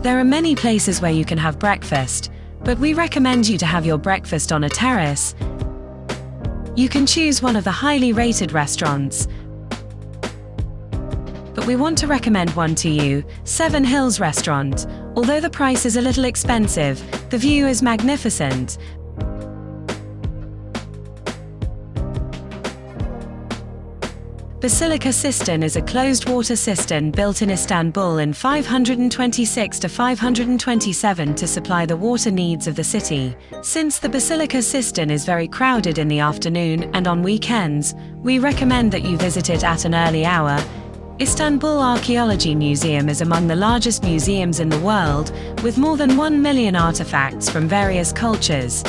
There are many places where you can have breakfast, but we recommend you to have your breakfast on a terrace. You can choose one of the highly rated restaurants, but we want to recommend one to you, Seven Hills Restaurant. Although the price is a little expensive, the view is magnificent. Basilica Cistern is a closed-water cistern built in Istanbul in 526 to 527 to supply the water needs of the city. Since the Basilica Cistern is very crowded in the afternoon and on weekends, we recommend that you visit it at an early hour. Istanbul Archaeology Museum is among the largest museums in the world, with more than 1 million artifacts from various cultures.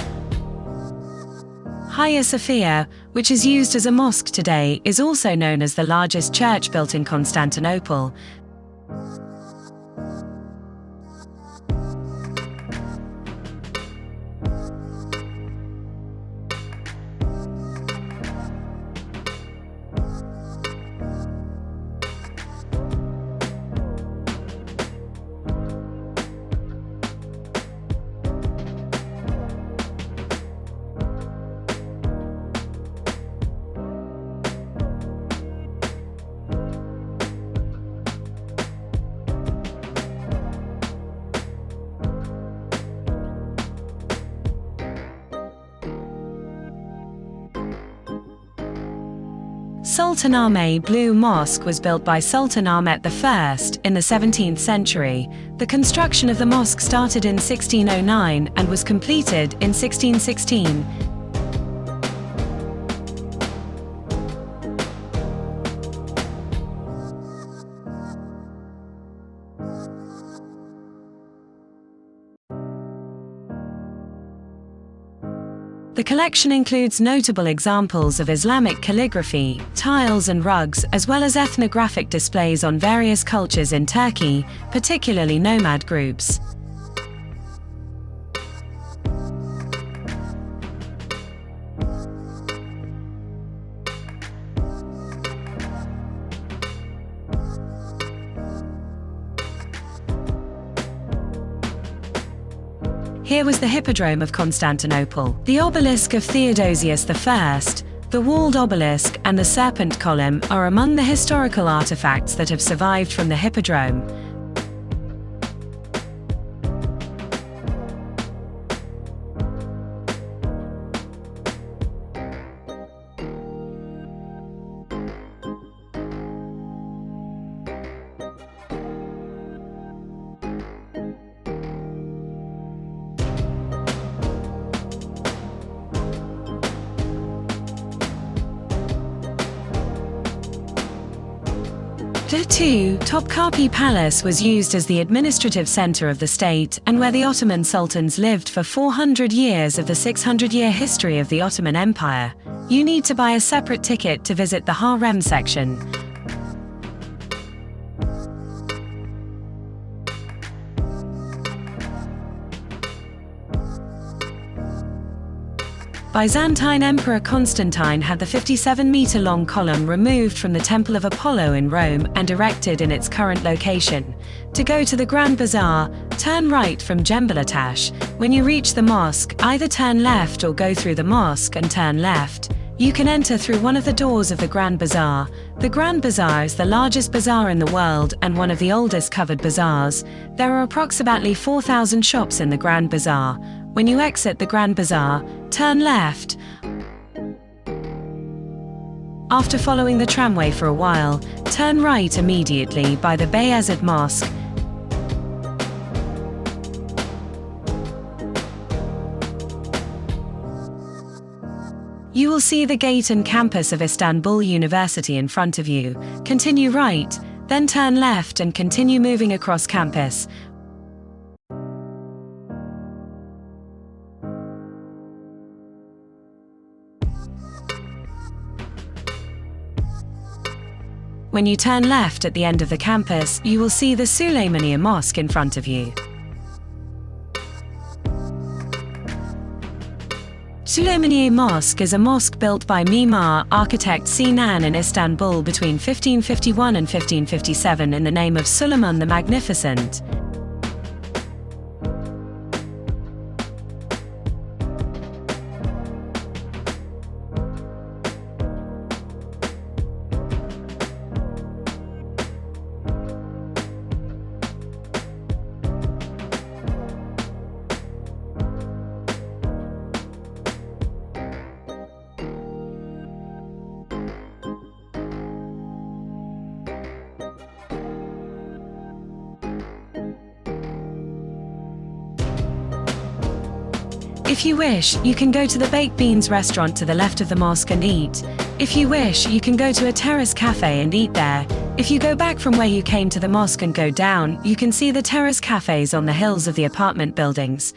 Hagia Sophia, which is used as a mosque today, is also known as the largest church built in Constantinople. Sultanahmet Blue Mosque was built by Sultan Ahmet I in the 17th century. The construction of the mosque started in 1609 and was completed in 1616. The collection includes notable examples of Islamic calligraphy, tiles and rugs, as well as ethnographic displays on various cultures in Turkey, particularly nomad groups. Here was the Hippodrome of Constantinople. The obelisk of Theodosius I, the walled obelisk and the serpent column are among the historical artifacts that have survived from the Hippodrome. The Topkapi Palace was used as the administrative center of the state and where the Ottoman sultans lived for 400 years of the 600-year history of the Ottoman Empire. You need to buy a separate ticket to visit the harem section. Byzantine Emperor Constantine had the 57-meter-long column removed from the Temple of Apollo in Rome and erected in its current location. To go to the Grand Bazaar, turn right from Cembalotaş. When you reach the mosque, either turn left or go through the mosque and turn left. You can enter through one of the doors of the Grand Bazaar. The Grand Bazaar is the largest bazaar in the world and one of the oldest covered bazaars. There are approximately 4,000 shops in the Grand Bazaar. When you exit the Grand Bazaar, turn left. After following the tramway for a while, turn right immediately by the Beyazıt Mosque. You will see the gate and campus of Istanbul University in front of you. Continue right, then turn left and continue moving across campus. When you turn left at the end of the campus, you will see the Süleymaniye Mosque in front of you. Süleymaniye Mosque is a mosque built by Mimar architect Sinan in Istanbul between 1551 and 1557 in the name of Suleiman the Magnificent. If you wish, you can go to the Baked Beans restaurant to the left of the mosque and eat. If you wish, you can go to a terrace cafe and eat there. If you go back from where you came to the mosque and go down, you can see the terrace cafes on the hills of the apartment buildings.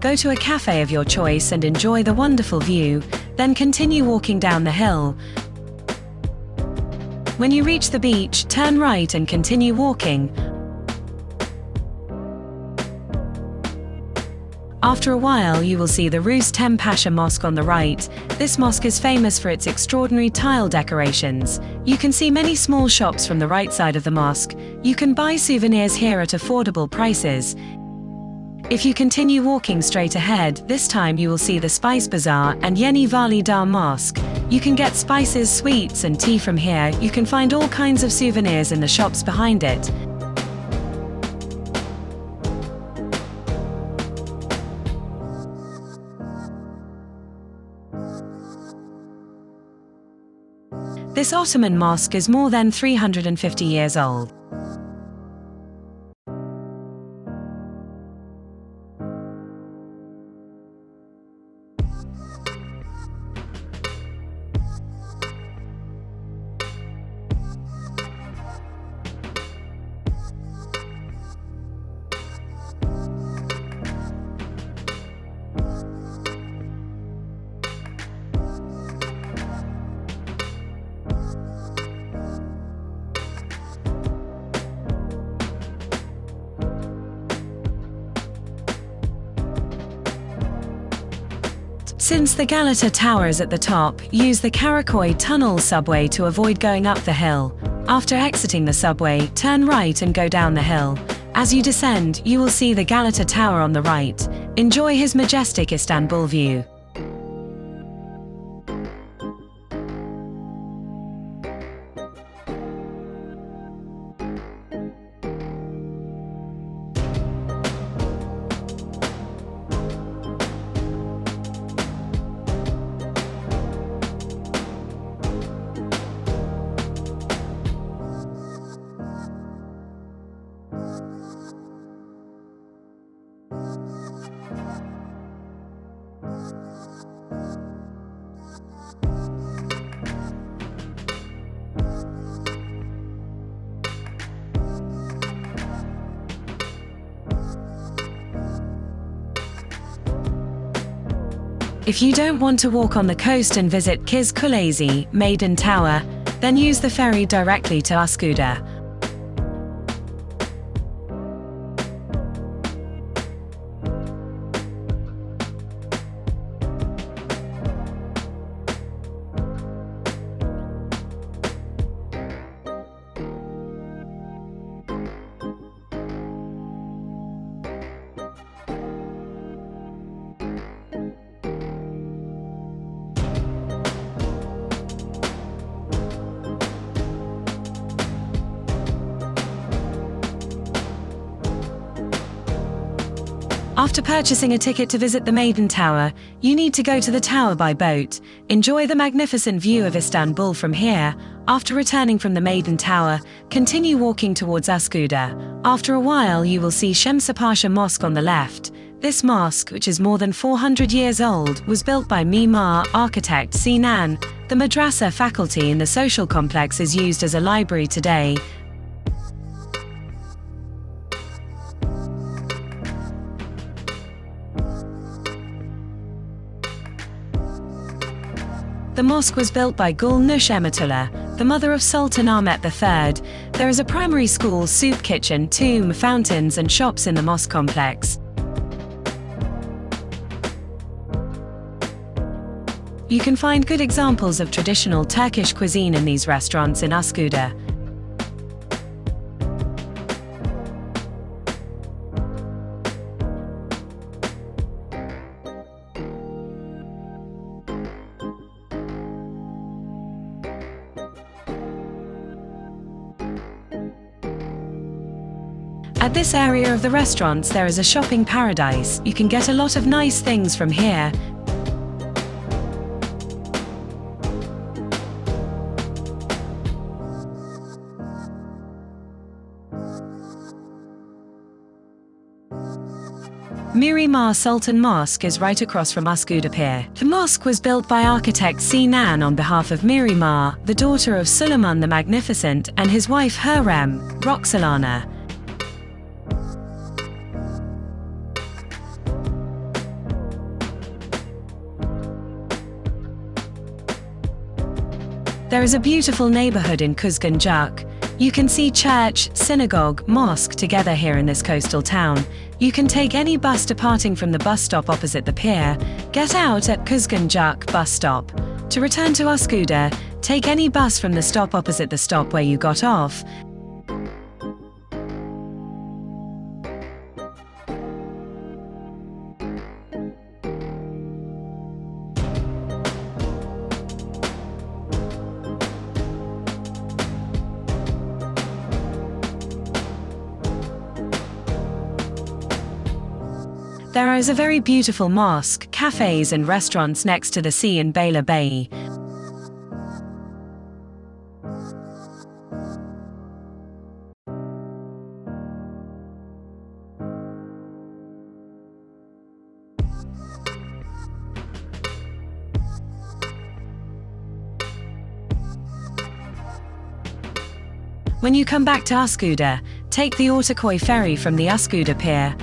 Go to a cafe of your choice and enjoy the wonderful view, then continue walking down the hill. When you reach the beach, turn right and continue walking. After a while you will see the Rustem Pasha Mosque on the right. This mosque is famous for its extraordinary tile decorations. You can see many small shops from the right side of the mosque. You can buy souvenirs here at affordable prices. If you continue walking straight ahead, this time you will see the Spice Bazaar and Yeni Vali Dar Mosque. You can get spices, sweets and tea from here. You can find all kinds of souvenirs in the shops behind it. This Ottoman mosque is more than 350 years old. Since the Galata Tower is at the top, use the Karakoy Tunnel subway to avoid going up the hill. After exiting the subway, turn right and go down the hill. As you descend, you will see the Galata Tower on the right. Enjoy his majestic Istanbul view. If you don't want to walk on the coast and visit Kiz Kulesi, Maiden Tower, then use the ferry directly to Üsküdar. After purchasing a ticket to visit the Maiden Tower, you need to go to the tower by boat. Enjoy the magnificent view of Istanbul from here. After returning from the Maiden Tower, continue walking towards Üsküdar. After a while you will see Şemsi Pasha Mosque on the left. This mosque, which is more than 400 years old, was built by Mimar architect Sinan. The madrasa faculty in the social complex is used as a library today. The mosque was built by Gul Nush Emetullah, the mother of Sultan Ahmet III. There is a primary school, soup kitchen, tomb, fountains and shops in the mosque complex. You can find good examples of traditional Turkish cuisine in these restaurants in Üsküdar. At this area of the restaurants there is a shopping paradise. You can get a lot of nice things from here. Miramar Sultan Mosque is right across from Üsküdar Pier. The mosque was built by architect Sinan on behalf of Miramar, the daughter of Suleiman the Magnificent, and his wife Hürrem, Roxolana. There is a beautiful neighborhood in Kuzguncuk. You can see church, synagogue, mosque together here in this coastal town. You can take any bus departing from the bus stop opposite the pier. Get out at Kuzguncuk bus stop. To return to Üsküdar, take any bus from the stop opposite the stop where you got off. There is a very beautiful mosque, cafes and restaurants next to the sea in Beyler Bay. When you come back to Üsküdar, take the Ortaköy ferry from the Üsküdar Pier.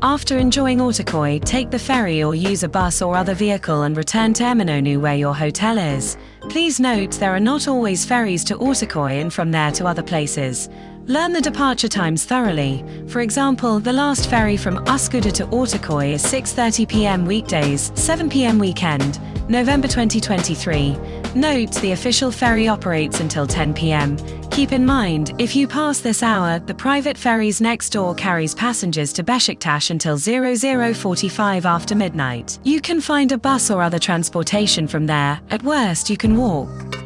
After enjoying Ortaköy, take the ferry or use a bus or other vehicle and return to Eminönü where your hotel is. Please note there are not always ferries to Ortaköy and from there to other places. Learn the departure times thoroughly. For example, the last ferry from Üsküdar to Ortaköy is 6:30 p.m. weekdays, 7 p.m. weekend, November 2023. Note the official ferry operates until 10 p.m. Keep in mind, if you pass this hour, the private ferries next door carries passengers to Beşiktaş until 00:45 after midnight. You can find a bus or other transportation from there. At worst, you can walk.